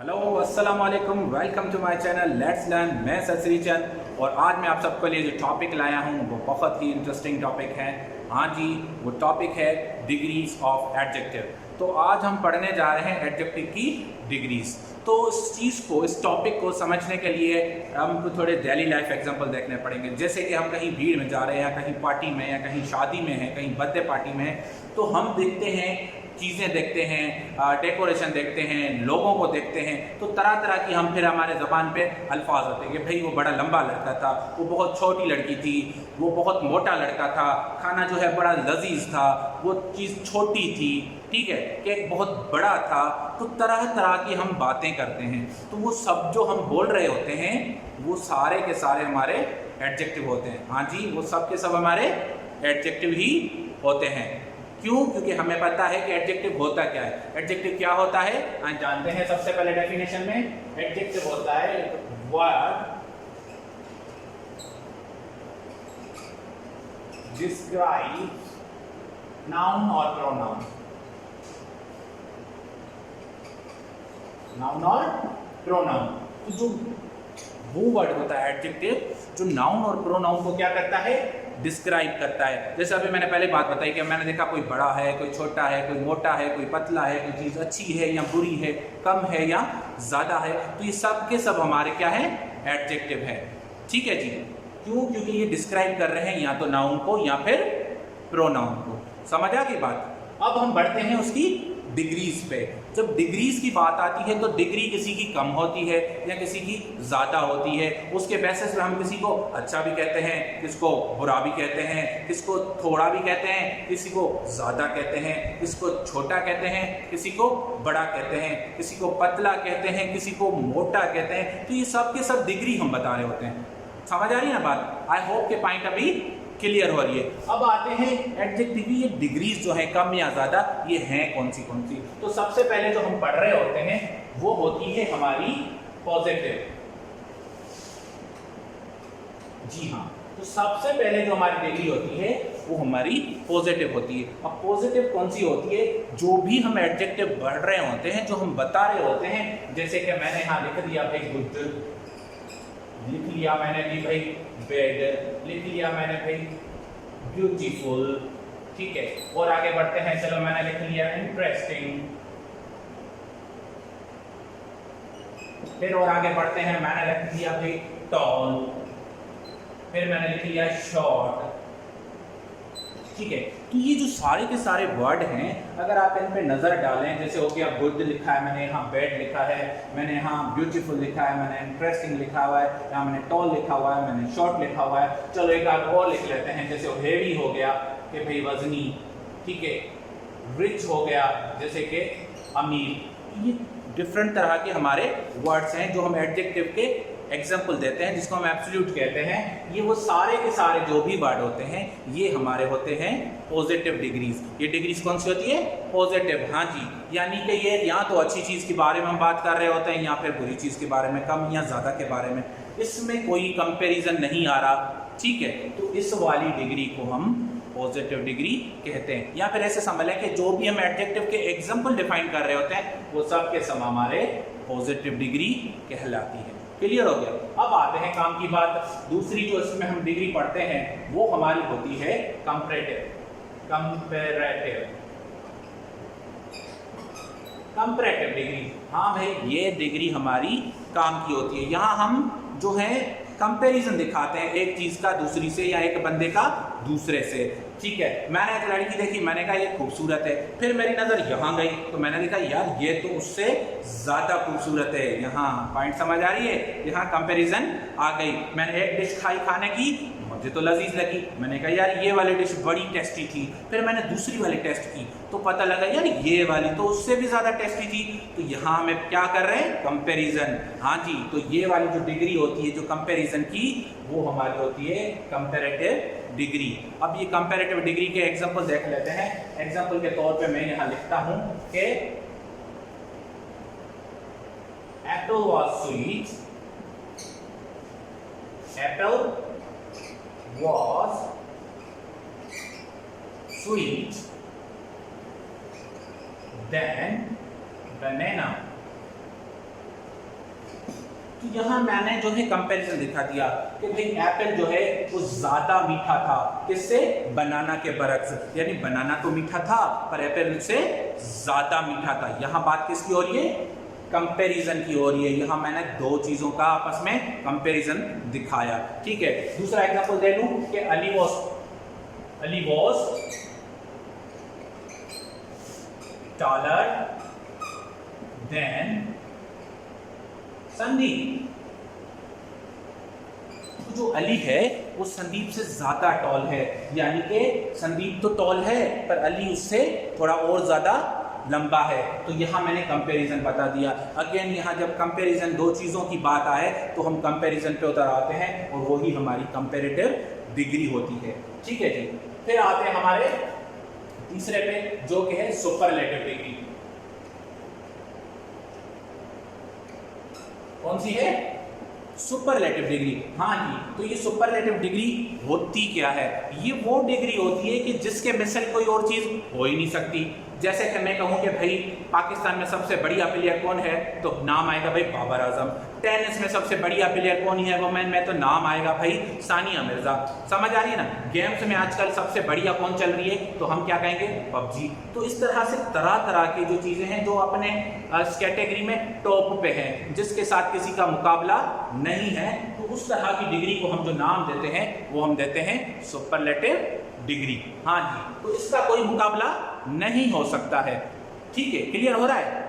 Hello अस्सलाम वालेकुम, welcome to my channel let's learn. मैं सर चंद और आज मैं आप सबके लिए जो टॉपिक लाया हूँ वो बहुत ही इंटरेस्टिंग टॉपिक है। हाँ जी, वो टॉपिक है डिग्रीज ऑफ एडजेक्टिव। तो आज हम पढ़ने जा रहे हैं एडजेक्टिव की डिग्रीज। तो इस चीज़ को, इस टॉपिक को समझने के लिए हमको थोड़े डेली लाइफ एग्जांपल देखने पड़ेंगे। जैसे कि हम कहीं भीड़ में जा रहे हैं, या कहीं पार्टी में, या कहीं शादी में हैं, कहीं बर्थडे पार्टी में हैं, तो हम देखते हैं, चीज़ें देखते हैं, डेकोरेशन देखते हैं, लोगों को देखते हैं, तो तरह तरह की हम फिर हमारे ज़बान पे अल्फाज होते हैं कि भाई वो बड़ा लंबा लड़का था, वो बहुत छोटी लड़की थी, वो बहुत मोटा लड़का था, खाना जो है बड़ा लजीज था, वो चीज़ छोटी थी, ठीक है, केक बहुत बड़ा था। तो तरह तरह की हम बातें करते हैं। तो वो सब जो हम बोल रहे होते हैं वो सारे के सारे हमारे एडजेक्टिव होते हैं। हाँ जी, वो सब के सब हमारे एडजेक्टिव ही होते हैं। क्यों? क्योंकि हमें पता है कि एडजेक्टिव होता क्या है। एडजेक्टिव क्या होता है हम जानते हैं। सबसे पहले डेफिनेशन में एडजेक्टिव होता है वर्ड डिस्क्राइब्स नाउन और प्रोनाउन। नाउन और प्रोनाउन, तो जो वो वर्ड होता है एडजेक्टिव जो नाउन और प्रोनाउन को क्या करता है, डिस्क्राइब करता है। जैसे अभी मैंने पहले बात बताई कि मैंने देखा कोई बड़ा है, कोई छोटा है, कोई मोटा है, कोई पतला है, कोई चीज़ अच्छी है या बुरी है, कम है या ज़्यादा है, तो ये सब के सब हमारे क्या है, एडजेक्टिव है। ठीक है जी। क्यों? क्योंकि ये डिस्क्राइब कर रहे हैं या तो नाउन को या फिर प्रोनाउन को। समझ आ गई बात? अब हम बढ़ते हैं उसकी डिग्रीज पे। जब डिग्रीज की बात आती है तो डिग्री किसी की कम होती है या किसी की ज़्यादा होती है। उसके बेसिस पे हम किसी को अच्छा भी कहते हैं, किसको बुरा भी कहते हैं, किसको थोड़ा भी कहते हैं, किसी को ज़्यादा कहते हैं, किसको छोटा कहते हैं, किसी को बड़ा कहते हैं, किसी को पतला कहते हैं, किसी को मोटा कहते हैं। तो ये सब के सब डिग्री हम बता रहे होते हैं। समझ आ रही है ना बात? आई होप के पॉइंट अभी क्लियर हो रही है। अब आते हैं एडजेक्टिव की ये डिग्रीज जो है कम या ज्यादा, ये हैं कौन सी कौन सी। तो सबसे पहले जो हम पढ़ रहे होते हैं वो होती है हमारी पॉजिटिव। जी हाँ, तो सबसे पहले जो हमारी डिग्री होती है वो हमारी पॉजिटिव होती है। अब पॉजिटिव कौन सी होती है? जो भी हम एडजेक्टिव पढ़ रहे होते हैं, जो हम बता रहे होते हैं, जैसे कि मैंने यहाँ लिख दिया भाई गुड, लिख लिया मैंने भी भाई बेड, लिख लिया मैंने भाई ब्यूटीफुल, ठीक है। और आगे बढ़ते हैं, चलो मैंने लिख लिया इंटरेस्टिंग, फिर और आगे बढ़ते हैं, मैंने लिख दिया भाई टॉल, फिर मैंने लिख लिया शॉर्ट, ठीक है। तो ये जो सारे के सारे वर्ड हैं, अगर आप इन पे नजर डालें, जैसे हो गया गुड लिखा है मैंने, यहाँ बेड लिखा है मैंने, यहाँ ब्यूटीफुल लिखा है मैंने, इंटरेस्टिंग लिखा हुआ है, यहाँ मैंने टॉल लिखा हुआ है मैंने, शॉर्ट लिखा हुआ है। चलो एक आध और लिख लेते हैं, जैसे हेवी हो गया कि भाई वजनी, ठीक है, रिच हो गया जैसे कि अमीर। ये डिफरेंट तरह के हमारे वर्ड्स हैं जो हम एडजेक्टिव के एग्जाम्पल देते हैं, जिसको हम एब्सोल्यूट कहते हैं। ये वो सारे के सारे जो भी वर्ड होते हैं ये हमारे होते हैं पॉजिटिव डिग्रीज। ये डिग्रीज कौन सी होती है? पॉजिटिव। हाँ जी, यानी कि ये या तो अच्छी चीज़ के बारे में हम बात कर रहे होते हैं या फिर बुरी चीज़ के बारे में, कम या ज़्यादा के बारे में। इसमें कोई कंपैरिजन नहीं आ रहा, ठीक है। तो इस वाली डिग्री को हम पॉजिटिव डिग्री कहते हैं। या फिर ऐसे समझ लें कि जो भी हम एडजेक्टिव के एग्जाम्पल डिफाइन कर रहे होते हैं वो सब के सब हमारे पॉजिटिव डिग्री कहलाती है। क्लियर हो गया? अब आते हैं काम की बात। दूसरी जो इसमें हम डिग्री पढ़ते हैं वो हमारी होती है कंपैरेटिव। कंपैरेटिव कंपैरेटिव डिग्री, हाँ भाई, ये डिग्री हमारी काम की होती है। यहाँ हम जो है कंपैरिजन दिखाते हैं एक चीज का दूसरी से, या एक बंदे का दूसरे से, ठीक है। मैंने एक लड़की देखी, मैंने कहा ये खूबसूरत है, फिर मेरी नजर यहाँ गई तो मैंने देखा यार ये तो उससे ज्यादा खूबसूरत है। यहाँ पॉइंट समझ आ रही है? यहाँ कंपैरिजन आ गई। मैंने एक डिश खाई खाने की, मुझे तो लजीज लगी, मैंने कहा यार ये वाली डिश बड़ी टेस्टी थी। फिर मैंने दूसरी वाली टेस्ट की तो पता लगा यार ये वाली तो उससे भी ज्यादा टेस्टी थी। तो यहाँ हमें क्या कर रहे हैं? कंपैरिजन। हाँ जी, तो ये वाली जो डिग्री होती है जो कंपैरिजन की, वो हमारी होती है कंपैरेटिव डिग्री। अब ये कंपैरेटिव डिग्री के एग्जांपल देख लेते हैं। एग्जांपल के तौर पे मैं यहाँ लिखता हूँ कि Apple was sweet, Apple was sweet than banana. तो यहाँ मैंने जो है कंपैरिजन दिखा दिया कि भाई एप्पल जो है वो ज्यादा मीठा था किससे, बनाना के बरक्स, यानी बनाना तो मीठा था पर एप्पल से ज्यादा मीठा था। यहाँ बात किसकी हो रही है, कंपैरिजन की हो रही है। यहाँ मैंने दो चीजों का आपस में कंपैरिजन दिखाया, ठीक है। दूसरा एग्जांपल दे लूं कि Ali was taller than Sandeep. तो जो अली है वो संदीप से ज्यादा टॉल है, यानी कि संदीप तो टॉल है पर अली उससे थोड़ा और ज्यादा लंबा है। तो यहाँ मैंने कंपैरिजन बता दिया। अगेन यहाँ जब कंपैरिजन दो चीजों की बात आए तो हम कंपैरिजन पे उतर आते हैं और वही हमारी कंपैरेटिव डिग्री होती है, ठीक है जी। फिर आते हैं हमारे तीसरे पे जो कि है सुपरलेटिव डिग्री। कौन सी है, सुपरलेटिव डिग्री। हाँ जी, तो ये सुपरलेटिव डिग्री होती क्या है, ये वो डिग्री होती है कि जिसके मिसल कोई और चीज हो ही नहीं सकती। जैसे कि मैं कहूं कि भाई पाकिस्तान में सबसे बढ़िया प्लेयर कौन है, तो नाम आएगा भाई बाबर आजम। टेनिस में सबसे बढ़िया प्लेयर कौन है वुमेन में, तो नाम आएगा भाई सानिया मिर्जा। समझ आ रही है ना। गेम्स में आजकल सबसे बढ़िया कौन चल रही है, तो हम क्या कहेंगे, पबजी। तो इस तरह से तरह तरह की जो चीजें हैं जो अपने इस कैटेगरी में टॉप पे हैं, जिसके साथ किसी का मुकाबला नहीं है, तो उस तरह की डिग्री को हम जो नाम देते हैं वो हम देते हैं सुपरलेटिव डिग्री। हाँ जी, तो इसका कोई मुकाबला नहीं हो सकता है, ठीक है, क्लियर हो रहा है।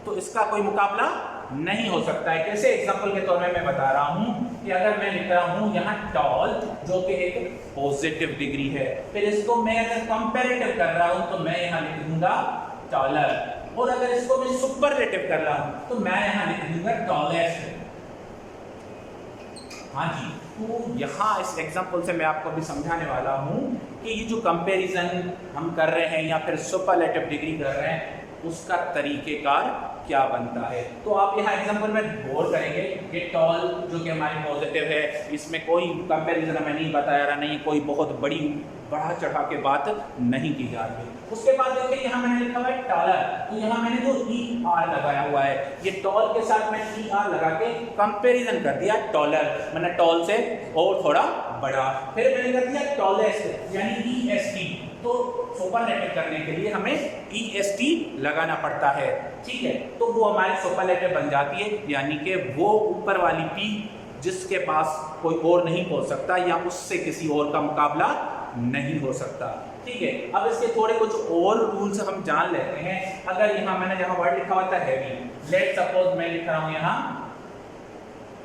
तो इसका कोई मुकाबला नहीं हो सकता है। कैसे, एग्जांपल के तौर में मैं बता रहा हूं कि अगर मैं लिख रहा हूं यहाँ टॉल जो कि एक पॉजिटिव डिग्री है, फिर इसको मैं अगर कंपैरेटिव कर रहा हूं तो मैं यहाँ लिख दूंगा टॉलर, और अगर इसको मैं सुपरलेटिव कर रहा हूं तो मैं यहाँ लिख दूंगा टॉलेस्ट। हाँ जी, तो यहाँ इस एग्जांपल से मैं आपको अभी समझाने वाला हूँ कि ये जो कंपैरिजन हम कर रहे हैं या फिर सुपरलेटिव डिग्री कर रहे हैं उसका तरीकेकार क्या बनता है। तो आप यहाँ एग्जांपल में गौर करेंगे कि टॉल जो कि हमारी पॉजिटिव है, इसमें कोई कंपैरिजन हमें नहीं बताया रहा, नहीं कोई बहुत बढ़ा चढ़ा के बात नहीं की जा रही है। उसके बाद देखिए यहाँ मैंने लिखा हुआ है टॉलर, तो यहाँ मैंने जो ER लगाया हुआ है, ये टॉल के साथ मैं ER लगा के कंपैरिजन कर दिया टॉलर, मैंने टॉल से और थोड़ा बड़ा। फिर मैंने कर दिया टॉलेस्ट यानी EST, तो सुपरलेटिव करने के लिए हमें EST लगाना पड़ता है, ठीक है। तो वो हमारी सुपरलेटिव बन जाती है, यानी कि वो ऊपर वाली P जिसके पास कोई और नहीं पहुंच सकता या उससे किसी और का मुकाबला नहीं हो सकता, ठीक है। अब इसके थोड़े कुछ और रूल्स हम जान लेते हैं। अगर यहाँ मैंने जहाँ वर्ड लिखा हुआ था हैवी, लेट सपोज मैं लिख रहा हूँ यहाँ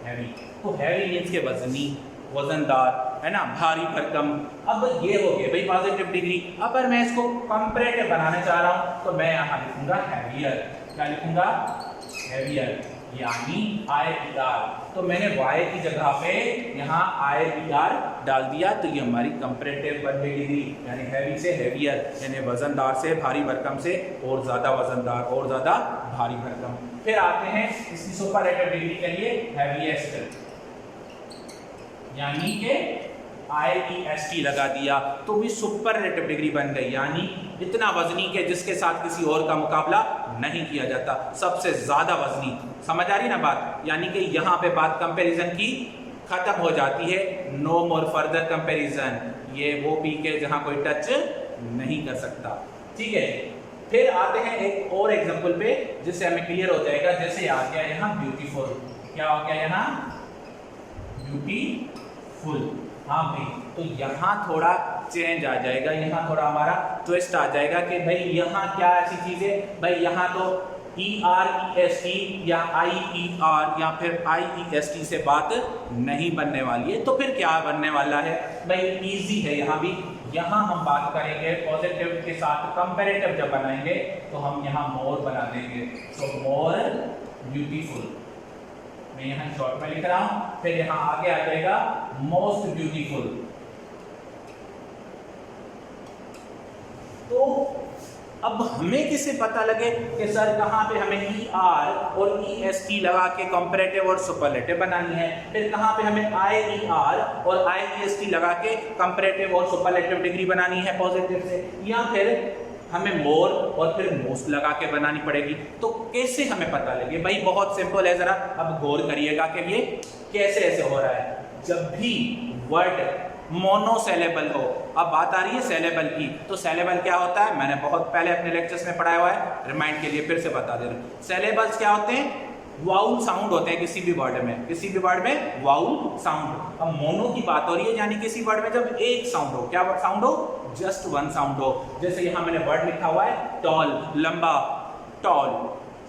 हैवी, तो हैवी मीन्स के वजनी, वजनदार, है ना, भारी भरकम। अब ये हो गया भाई पॉजिटिव डिग्री। अब अगर मैं इसको कंपैरेटिव बनाने चाह रहा हूँ तो मैं यहाँ लिखूंगा हैवियर। क्या लिखूंगा, हैवियर, यानी IER। तो मैंने Y की जगह पे यहाँ IER डाल दिया, तो ये हमारी कंपैरेटिव बन गई डिग्री, यानी हैवी से हैवियर, यानी वजनदार से भारी भरकम से और ज्यादा वजनदार और ज्यादा भारी भरकम। फिर आते हैं इसकी सुपरलेटिव डिग्री के लिए हैवीएस्ट, यानी कि IEST लगा दिया, तो भी सुपरलेटिव डिग्री बन गई, यानी इतना वजनी के जिसके साथ किसी और का मुकाबला नहीं किया जाता, सबसे ज्यादा वजनी। समझ आ रही ना बात, यानी कि यहाँ पे बात कंपैरिजन की खत्म हो जाती है, नो मोर फर्दर कंपैरिजन, ये वो पी के जहाँ कोई टच नहीं कर सकता, ठीक है। फिर आते हैं एक और एग्जांपल पे जिससे हमें क्लियर हो जाएगा। जैसे आ गया यहाँ ब्यूटीफुल, क्या हो गया यहाँ ब्यूटीफुल, हाँ भाई, तो यहाँ थोड़ा चेंज आ जाएगा, यहाँ थोड़ा हमारा ट्विस्ट आ जाएगा कि भाई यहाँ क्या ऐसी चीज है, भाई यहाँ तो EREST या IER या फिर IEST से बात नहीं बनने वाली है, तो फिर क्या बनने वाला है, भाई इजी है। यहाँ भी यहाँ हम बात करेंगे पॉजिटिव के साथ कंपैरेटिव जब बनाएंगे तो हम यहाँ मोर बना देंगे, तो मोर ब्यूटीफुल, मैं यहाँ शॉर्ट में लिख रहा हूं। फिर यहाँ आगे आ जाएगा मोस्ट ब्यूटीफुल। तो अब हमें किसे पता लगे कि सर कहाँ पे हमें ER और EST लगा के कंपैरेटिव और सुपरलेटिव बनानी है, फिर कहाँ पे हमें IER और IEST लगा के कंपैरेटिव और सुपरलेटिव डिग्री बनानी है पॉजिटिव से, या फिर हमें मोर और फिर मोस्ट लगा के बनानी पड़ेगी। तो कैसे हमें पता लगे भाई? बहुत सिंपल है, जरा अब गौर करिएगा कि ये कैसे ऐसे हो रहा है। जब भी वर्ड मोनोसेलेबल हो, अब बात आ रही है सेलेबल की, तो सेलेबल क्या होता है मैंने बहुत पहले अपने लेक्चर्स में पढ़ाया हुआ है, रिमाइंड के लिए फिर से बता दे रहा हूँ। सेलेबल्स क्या होते हैं? वाउल साउंड होते हैं किसी भी वर्ड में, किसी भी वर्ड में वाउल साउंड। अब मोनो की बात हो रही है, यानी किसी वर्ड में जब एक साउंड हो, क्या साउंड हो? जस्ट वन साउंड हो। जैसे यहाँ मैंने वर्ड लिखा हुआ है टॉल, लंबा, टॉल,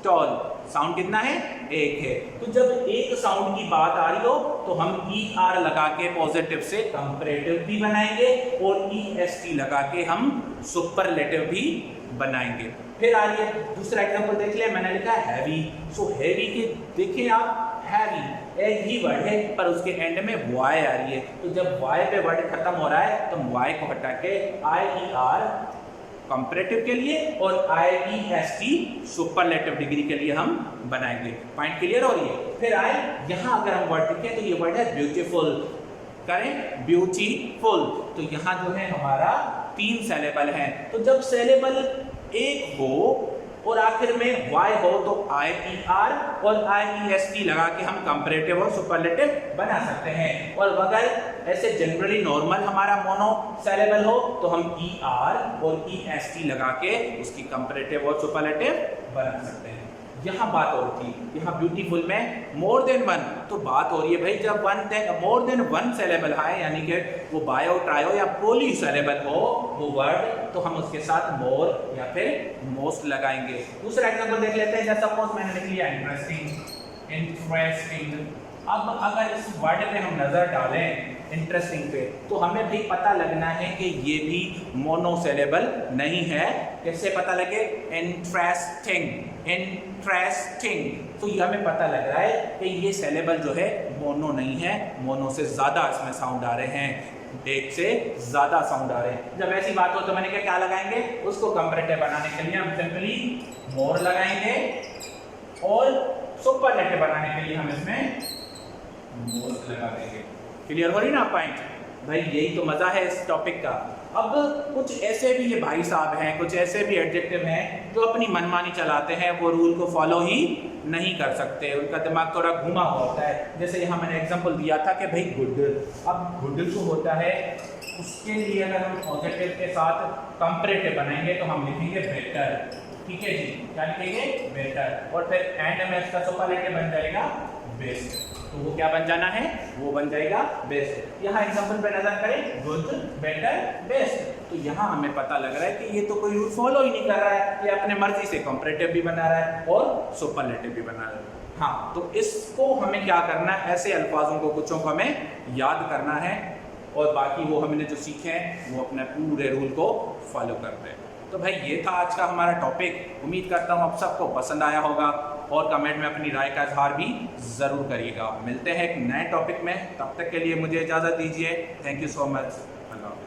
टॉल, साउंड कितना है? एक है। तो जब एक साउंड की बात आ रही हो तो हम ई आर लगा के पॉजिटिव से कंपैरेटिव भी बनाएंगे और ई एस टी लगा के हम सुपरलेटिव भी बनाएंगे। फिर आ रही है दूसरा एग्जांपल देख लिया, मैंने लिखा है हैवी। सो हैवी के देखिए आप, हैवी एक ही वर्ड है पर उसके एंड में वाई आ रही है। तो जब वाई पे वर्ड खत्म हो रहा है तो वाई को हटा के आई ई आर कंपैरेटिव के लिए और IEST सुपरलेटिव डिग्री के लिए हम बनाएंगे। पॉइंट क्लियर हो रही है? फिर आए यहाँ अगर हम वर्ड लिखें तो ये वर्ड है ब्यूटीफुल, करें ब्यूटीफुल। तो यहाँ जो है हमारा 3 सेलेबल हैं। तो जब सेलेबल एक हो और आखिर में वाई हो तो IER और IEST लगा के हम कंपैरेटिव और सुपरलेटिव बना सकते हैं। और अगर ऐसे जनरली नॉर्मल हमारा मोनो सेलेबल हो तो हम ER और EST लगा के उसकी कंपैरेटिव और सुपरलेटिव बना सकते हैं। यहाँ बात और थी, यहाँ ब्यूटीफुल में मोर देन वन, तो बात हो रही है भाई जब मोर देन वन सेलेबल है, यानी कि वो बायो, ट्रायो या पोली सेलेबल हो वो वर्ड, तो हम उसके साथ मोर या फिर मोस्ट लगाएंगे। दूसरा एग्जांपल देख लेते हैं। जैसे सपोज मैंने लिख लिया इंटरेस्टिंग, इंटरेस्टिंग। अब अगर इस वर्ड पे हम नजर डालें इंटरेस्टिंग पे, तो हमें भी पता लगना है कि ये भी मोनोसेलेबल नहीं है। कैसे पता लगे? Interesting, interesting. तो ये हमें पता लग रहा है कि ये सेलेबल जो है मोनो नहीं है, मोनो से ज्यादा इसमें साउंड आ रहे हैं, एक से ज्यादा साउंड आ रहे हैं। जब ऐसी बात हो तो मैंने क्या लगाएंगे? उसको कंपैरेटिव बनाने के लिए हम सिंपली मोर लगाएंगे और सुपरलेटिव बनाने के लिए हम इसमें मोस्ट लगा देंगे। क्लियर हो रही ना पॉइंट? भाई यही तो मजा है इस टॉपिक का। अब कुछ ऐसे भी ये भाई साहब हैं, कुछ ऐसे भी एडजेक्टिव हैं जो अपनी मनमानी चलाते हैं, वो रूल को फॉलो ही नहीं कर सकते, उनका दिमाग थोड़ा घुमा हुआ होता है। जैसे यहाँ मैंने एग्जांपल दिया था कि भाई गुड, अब गुड जो होता है उसके लिए अगर हम पॉजिटिव के साथ कंपैरेटिव बनाएंगे तो हम लिखेंगे बेटर। ठीक है जी, क्या लिखेंगे? बेटर। और फिर एंड में इसका सुपरलेटिव बन जाएगा बेस्ट। तो वो क्या बन जाना है? वो बन जाएगा बेस्ट। यहाँ एग्जांपल पे नजर करें, गुड, बेटर, बेस्ट। तो यहाँ हमें पता लग रहा है कि ये तो कोई रूल फॉलो ही नहीं कर रहा है, ये अपने मर्जी से कंपैरेटिव भी बना रहा है और सुपरलेटिव भी बना रहा है। हाँ, तो इसको हमें क्या करना है? ऐसे अल्फाजों को, कुछों को हमें याद करना है और बाकी वो हमने जो सीखे हैं वो अपने पूरे रूल को फॉलो करते हैं। तो भाई ये था आज का हमारा टॉपिक। उम्मीद करता हूँ आप सबको पसंद आया होगा और कमेंट में अपनी राय का इजहार भी ज़रूर करिएगा। मिलते हैं एक नए टॉपिक में, तब तक के लिए मुझे इजाज़त दीजिए। Thank you so much.